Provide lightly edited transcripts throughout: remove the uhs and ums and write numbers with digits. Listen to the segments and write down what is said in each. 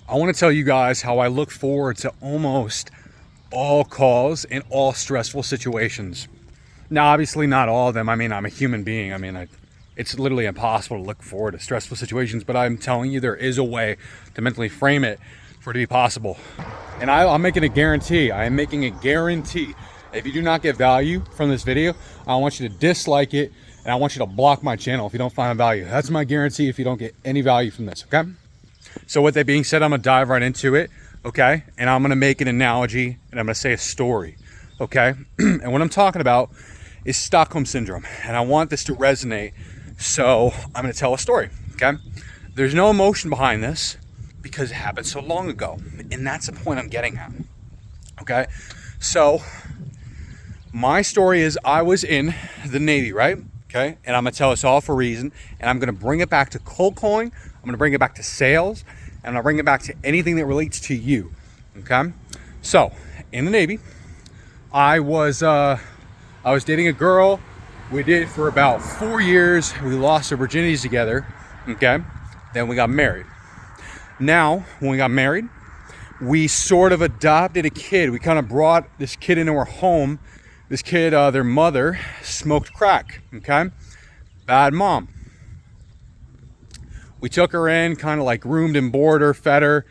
I want to tell you guys how I look forward to almost all calls in all stressful situations. Now, obviously not all of them. I mean, I'm a human being. I mean, it's literally impossible to look forward to stressful situations, but I'm telling you there is a way to mentally frame it for it to be possible. And I'm making a guarantee. I am making a guarantee. If you do not get value from this video, I want you to dislike it, and I want you to block my channel if you don't find value. That's my guarantee if you don't get any value from this, okay? So with that being said, I'm gonna dive right into it, okay? And I'm gonna make an analogy, and I'm gonna say a story, okay? And what I'm talking about is Stockholm Syndrome, and I want this to resonate, so I'm gonna tell a story, okay? There's no emotion behind this because it happened so long ago, and that's the point I'm getting at, okay? So my story is I was in the Navy, right? Okay, and I'm gonna tell us all for a reason, and I'm gonna bring it back to cold calling, I'm gonna bring it back to sales, and I'm gonna bring it back to anything that relates to you, okay? So, in the Navy, I was dating a girl. We did it for about 4 years. We lost our virginities together, okay? Then we got married. Now, when we got married, we sort of adopted a kid. We kind of brought this kid into our home. This kid, their mother smoked crack, okay? Bad mom. We took her in, kind of like roomed and boarded her, fed her,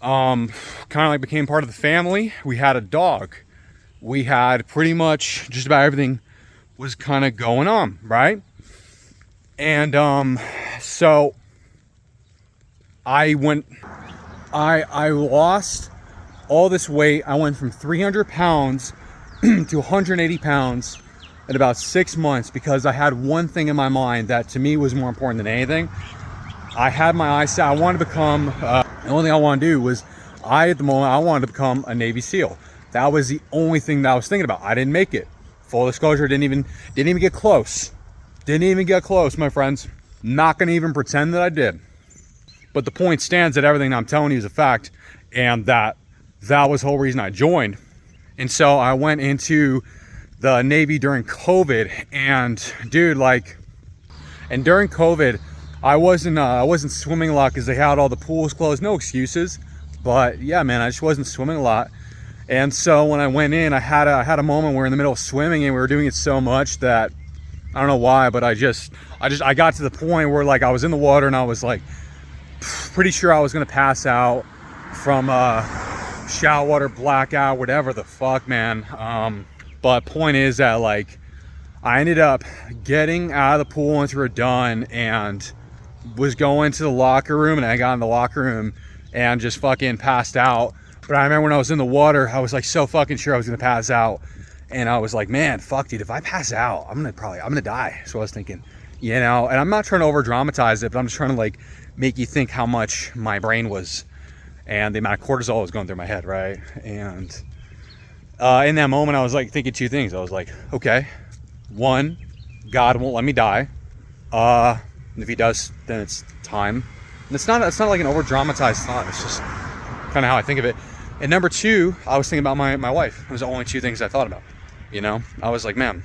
kind of like became part of the family. We had a dog. We had pretty much just about everything was kind of going on, right? And so I lost all this weight. I went from 300 pounds to 180 pounds in about 6 months because I had one thing in my mind that to me was more important than anything. I had my eyes set. I wanted to become, the only thing I wanted to do was, at the moment, I wanted to become a Navy SEAL. That was the only thing that I was thinking about. I didn't make it. Full disclosure, didn't even get close. Didn't even get close, my friends. Not gonna even pretend that I did. But the point stands that everything I'm telling you is a fact, and that was the whole reason I joined. And so I went into the Navy during COVID, and dude, and during COVID, I wasn't swimming a lot because they had all the pools closed. No excuses, but yeah, man, I just wasn't swimming a lot. And so when I went in, I had a moment where in the middle of swimming, and we were doing it so much that I don't know why, but I got to the point where like I was in the water and I was like pretty sure I was gonna pass out from shallow water blackout, whatever the fuck, man. But point is that like I ended up getting out of the pool once we were done and was going to the locker room, and I got in the locker room and just fucking passed out. But I remember when I was in the water, I was like so fucking sure I was gonna pass out, and I was like, man, fuck, dude, if I pass out, I'm gonna die. So I was thinking, you know, and I'm not trying to over dramatize it, but I'm just trying to like make you think how much my brain was and the amount of cortisol was going through my head, right? And in that moment, I was like thinking two things. I was like, okay, one, God won't let me die. If he does, then it's time. And it's not like an over dramatized thought. It's just kind of how I think of it. And number two, I was thinking about my wife. It was the only two things I thought about. You know, I was like, man,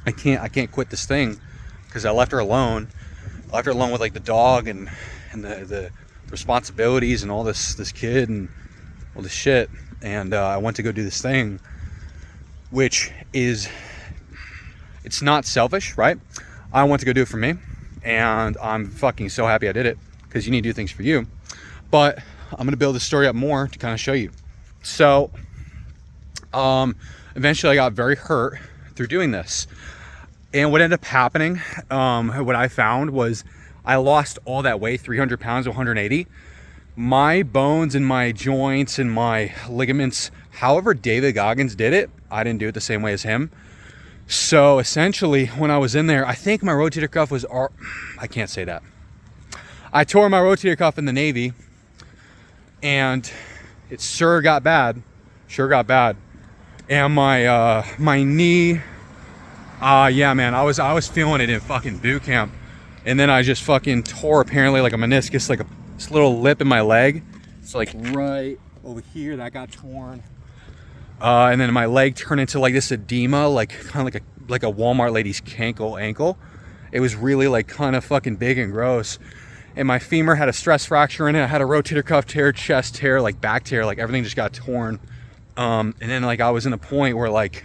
I can't quit this thing because I left her alone. I left her alone with like the dog and the responsibilities and all this kid and all this shit. And I went to go do this thing, which is, it's not selfish, right? I went to go do it for me, and I'm fucking so happy I did it because you need to do things for you. But I'm gonna build this story up more to kind of show you. So eventually I got very hurt through doing this. And what ended up happening, what I found was I lost all that weight, 300 pounds to 180. My bones and my joints and my ligaments, however David Goggins did it, I didn't do it the same way as him. So essentially when I was in there, I think my rotator cuff was, I can't say that. I tore my rotator cuff in the Navy, and it sure got bad. And my knee, yeah, man, I was feeling it in fucking boot camp. And then I just fucking tore apparently like a meniscus, like this little lip in my leg. It's like right over here that got torn. And then my leg turned into like this edema, like kind of like a Walmart lady's ankle. It was really like kind of fucking big and gross. and my femur had a stress fracture in it. I had a rotator cuff tear, chest tear, like back tear, like everything just got torn. And then like I was in a point where like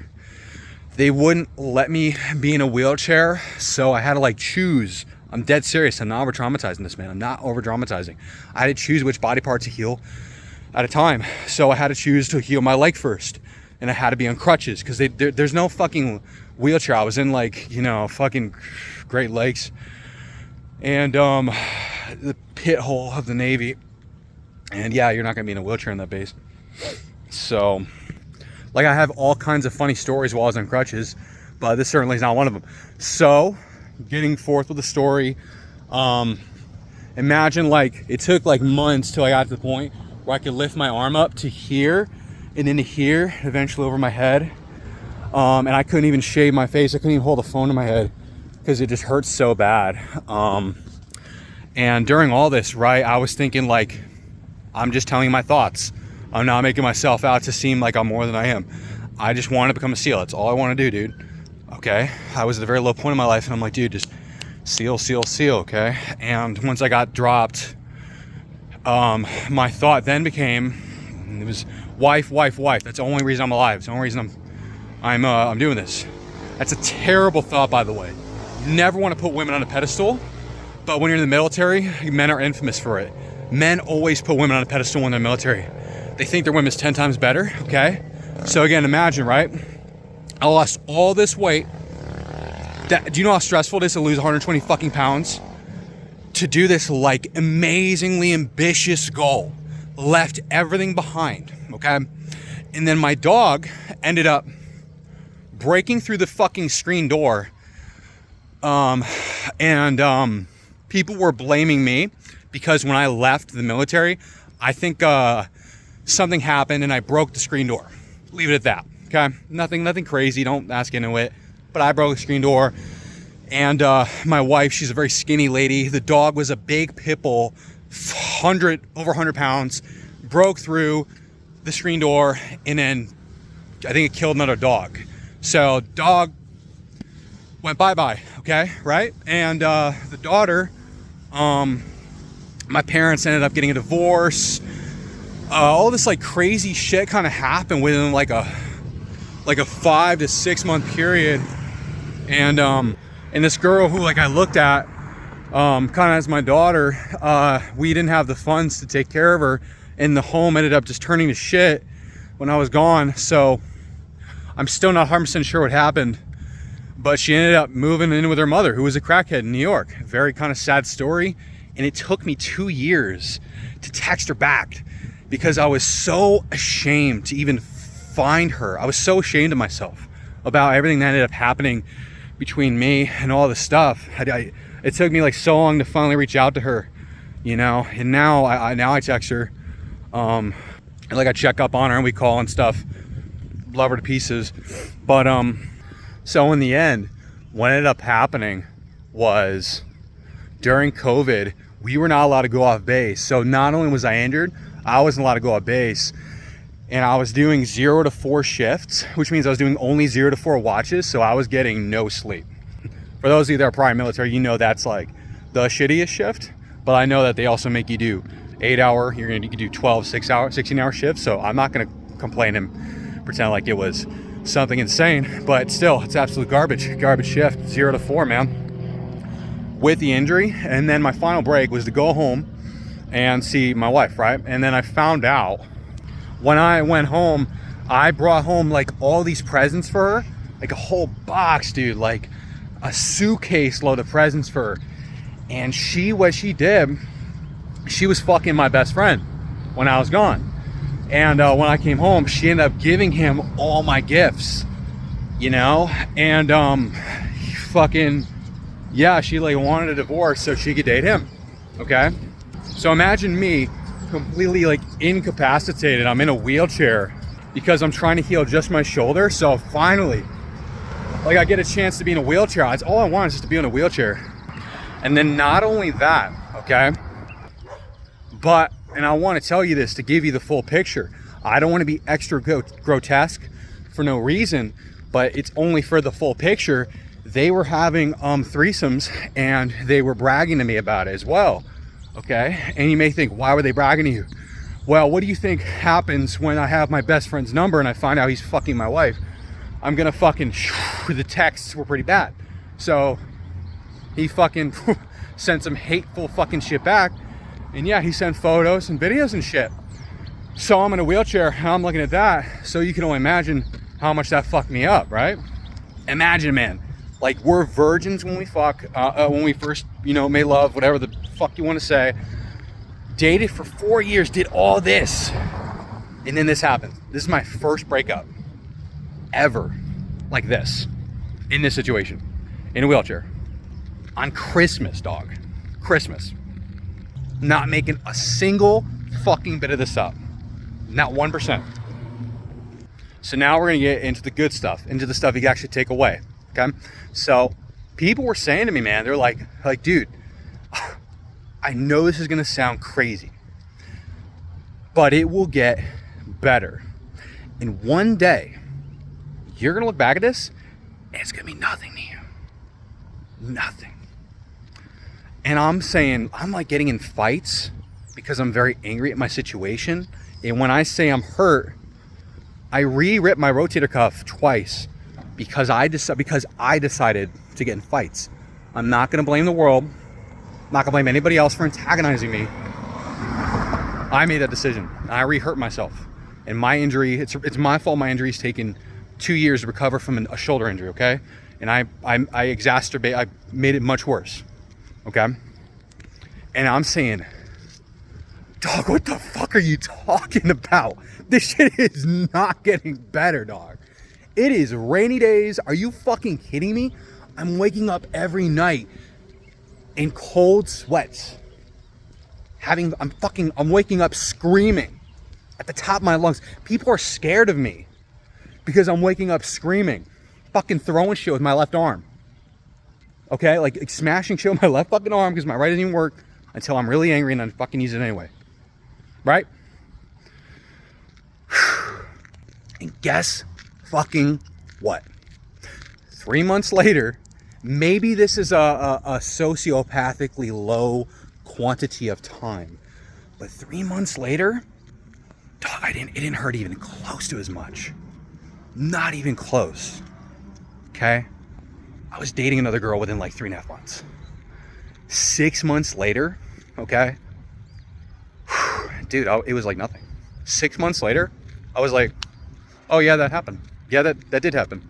they wouldn't let me be in a wheelchair, so I had to like choose. I'm dead serious. I'm not over traumatizing this, man. I'm not over dramatizing. I had to choose which body part to heal at a time. So I had to choose to heal my leg first, and I had to be on crutches because there's no fucking wheelchair. I was in like, you know, fucking Great Lakes and the pit hole of the Navy, and yeah, you're not gonna be in a wheelchair in that base. So like I have all kinds of funny stories while I was on crutches, but this certainly is not one of them. So getting forth with the story, imagine like it took like months till I got to the point where I could lift my arm up to here and then to here, eventually over my head. And I couldn't even shave my face. I couldn't even hold a phone to my head because it just hurts so bad. And during all this, right, I was thinking like, I'm just telling you my thoughts. I'm not making myself out to seem like I'm more than I am. I just want to become a SEAL. That's all I want to do, dude. Okay? I was at a very low point in my life, and I'm like, dude, just SEAL, SEAL, SEAL, okay? And once I got dropped, my thought then became, it was wife, wife, wife. That's the only reason I'm alive. It's the only reason I'm doing this. That's a terrible thought, by the way. You never want to put women on a pedestal, but when you're in the military, men are infamous for it. Men always put women on a pedestal when they're military. They think their women's 10 times better, okay? So again, imagine, right? I lost all this weight. Do you know how stressful it is to lose 120 fucking pounds? To do this like amazingly ambitious goal. Left everything behind, okay? And then my dog ended up breaking through the fucking screen door. People were blaming me because when I left the military, I think something happened and I broke the screen door. Leave it at that, okay? Nothing crazy, don't ask into it. But I broke the screen door, and my wife, she's a very skinny lady. The dog was a big pit bull, over 100 pounds, broke through the screen door, and then I think it killed another dog. So dog went bye-bye, okay, right? And the daughter, my parents ended up getting a divorce. All this like crazy shit kind of happened within like a 5 to 6 month period. And this girl who like I looked at kind of as my daughter, we didn't have the funds to take care of her, and the home ended up just turning to shit when I was gone. So I'm still not 100% sure what happened, but she ended up moving in with her mother, who was a crackhead in New York. Very kind of sad story. And it took me 2 years to text her back because I was so ashamed to even find her. I was so ashamed of myself about everything that ended up happening between me and all this stuff. It took me like so long to finally reach out to her, you know. And now I text her, and like I check up on her and we call and stuff. Love her to pieces. But so in the end, what ended up happening was during COVID, we were not allowed to go off base. So not only was I injured, I wasn't allowed to go off base. And I was doing 0 to 4 shifts, which means I was doing only 0 to 4 watches. So I was getting no sleep. For those of you that are prior military, you know that's like the shittiest shift. But I know that they also make you do 8-hour, you can do 12, 16-hour shifts. So I'm not going to complain and pretend like it was something insane. But still, it's absolute garbage shift, 0 to 4, man. With the injury. And then my final break was to go home and see my wife, right? And then I found out when I went home, I brought home like all these presents for her, like a whole box, dude, like a suitcase load of presents for her. And what she did, she was fucking my best friend when I was gone. And when I came home, she ended up giving him all my gifts, you know? And fucking, yeah, she like wanted a divorce so she could date him, okay? So imagine me completely like incapacitated. I'm in a wheelchair because I'm trying to heal just my shoulder. So finally, like I get a chance to be in a wheelchair. That's all I want, is just to be in a wheelchair. And then not only that, okay, but, and I want to tell you this to give you the full picture. I don't want to be extra grotesque for no reason, but it's only for the full picture. They were having threesomes and they were bragging to me about it as well. okay? And you may think, why were they bragging to you? Well, what do you think happens when I have my best friend's number and I find out he's fucking my wife? I'm gonna fucking, the texts were pretty bad. So he fucking sent some hateful fucking shit back. And yeah, he sent photos and videos and shit. So I'm in a wheelchair and I'm looking at that. So you can only imagine how much that fucked me up, right? Imagine, man, like we're virgins when we fuck, when we first, you know, made love, whatever the fuck you want to say. Dated for 4 years, did all this. And then this happened. This is my first breakup ever like this, in this situation, in a wheelchair. On Christmas, dog. Christmas. Not making a single fucking bit of this up. Not 1%. So now we're gonna get into the good stuff, into the stuff you can actually take away, okay? So people were saying to me, man, they're like, dude, I know this is gonna sound crazy, but it will get better. And one day, you're gonna look back at this, and it's gonna be nothing to you. Nothing. And I'm saying, I'm like getting in fights because I'm very angry at my situation. And when I say I'm hurt, I re-ripped my rotator cuff twice because I decided to get in fights. I'm not gonna blame the world. I'm not gonna blame anybody else for antagonizing me. I made that decision. I re-hurt myself. And my injury, it's my fault. My injury's taken 2 years to recover from a shoulder injury, okay? And I made it much worse, okay? And I'm saying, dog, what the fuck are you talking about? This shit is not getting better, dog. It is rainy days. Are you fucking kidding me? I'm waking up every night in cold sweats. I'm waking up screaming at the top of my lungs. People are scared of me because I'm waking up screaming, fucking throwing shit with my left arm. Okay, like smashing shit with my left fucking arm because my right doesn't even work until I'm really angry and I fucking use it anyway. Right? And guess fucking what? 3 months later, maybe this is a sociopathically low quantity of time, but 3 months later, dog, it didn't hurt even close to as much. Not even close. Okay? I was dating another girl within like 3.5 months. 6 months later, okay? Dude, it was like nothing. 6 months later, I was like, oh yeah, that happened. Yeah, that did happen.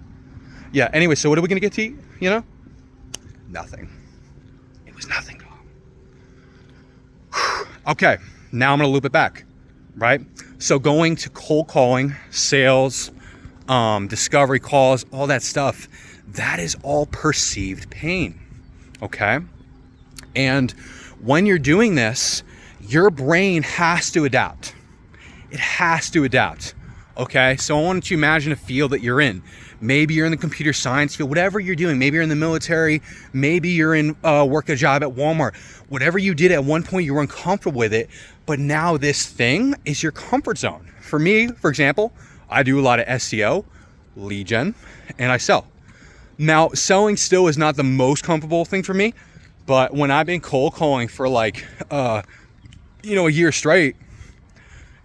Yeah, anyway, so what are we gonna get to eat, you know? Nothing. It was nothing, dog. Okay, now I'm gonna loop it back, right? So going to cold calling, sales, discovery calls, all that stuff, that is all perceived pain, okay? And when you're doing this, your brain has to adapt. It has to adapt, okay? So I want you to imagine a field that you're in. Maybe you're in the computer science field, whatever you're doing. Maybe you're in the military. Maybe you're in work a job at Walmart. Whatever you did at one point, you were uncomfortable with it, but now this thing is your comfort zone. For me, for example, I do a lot of SEO, lead gen, and I sell. Now, selling still is not the most comfortable thing for me, but when I've been cold calling for like, a year straight,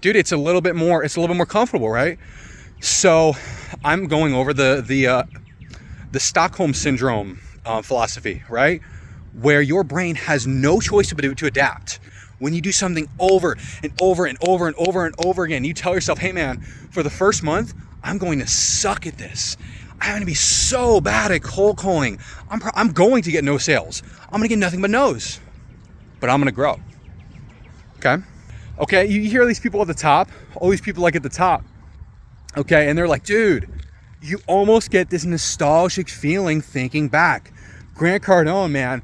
dude, it's a little bit more comfortable, right? So I'm going over the Stockholm Syndrome philosophy, right? Where your brain has no choice but to adapt. When you do something over and over and over and over and over again, you tell yourself, hey man, for the first month, I'm going to suck at this. I'm going to be so bad at cold calling. I'm going to get no sales. I'm going to get nothing but no's, but I'm going to grow. Okay, you hear these people at the top, all these people like at the top, okay, and they're like, dude, you almost get this nostalgic feeling thinking back. Grant Cardone, man,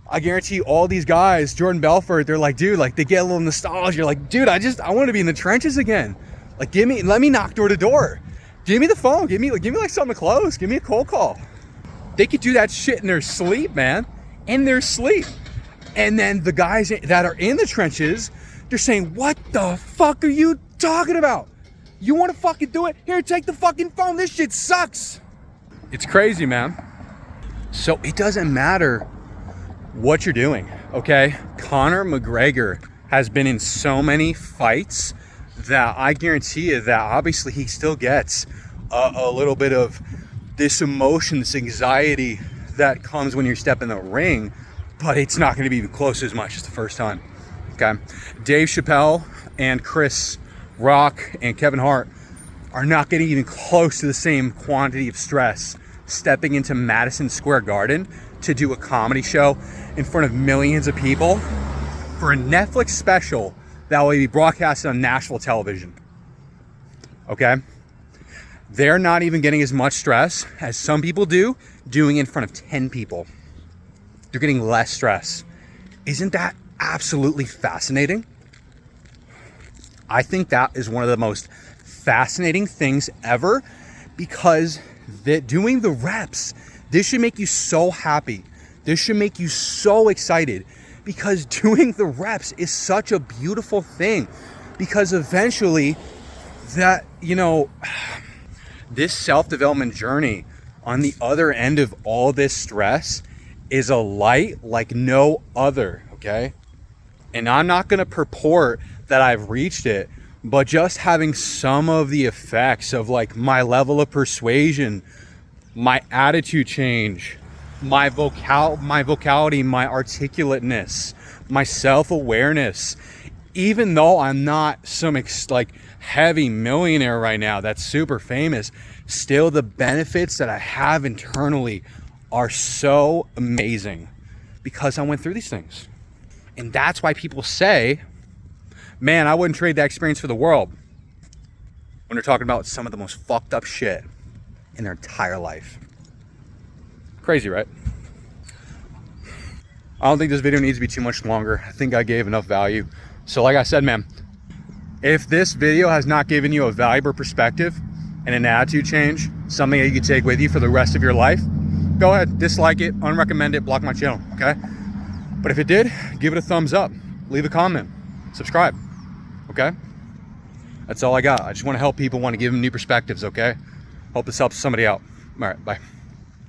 I guarantee you all these guys, Jordan Belfort, they're like, dude, like they get a little nostalgia. You're like, dude, I want to be in the trenches again. Like, let me knock door to door. Give me the phone. Give me like something close. Give me a cold call. They could do that shit in their sleep, man. In their sleep. And then the guys that are in the trenches, they're saying, what the fuck are you talking about? You want to fucking do it? Here, take the fucking phone. This shit sucks. It's crazy, man. So it doesn't matter what you're doing, okay? Conor McGregor has been in so many fights that I guarantee you that obviously he still gets a little bit of this emotion, this anxiety that comes when you step in the ring, but it's not going to be even close as much as the first time, okay? Dave Chappelle and Chris Rock and Kevin Hart are not getting even close to the same quantity of stress stepping into Madison Square Garden to do a comedy show in front of millions of people for a Netflix special that will be broadcasted on Nashville television, okay? They're not even getting as much stress as some people do doing it in front of 10 people. They're getting less stress. Isn't that absolutely fascinating? I think that is one of the most fascinating things ever, because doing the reps, this should make you so happy. This should make you so excited, because doing the reps is such a beautiful thing, because eventually that, this self-development journey on the other end of all this stress is a light like no other, okay? And I'm not going to purport that I've reached it, but just having some of the effects of like my level of persuasion, my attitude change, my vocality, my articulateness, my self-awareness, even though I'm not some heavy millionaire right now that's super famous, still the benefits that I have internally are so amazing because I went through these things. And that's why people say, man, I wouldn't trade that experience for the world, when they're talking about some of the most fucked up shit in their entire life. Crazy, right? I don't think this video needs to be too much longer. I think I gave enough value. So like I said, man, if this video has not given you a valuable perspective and an attitude change, something that you can take with you for the rest of your life, go ahead, dislike it, unrecommend it, block my channel, okay? But if it did, give it a thumbs up, leave a comment, subscribe, okay? That's all I got. I just want to help people, want to give them new perspectives, okay? Hope this helps somebody out. All right, bye.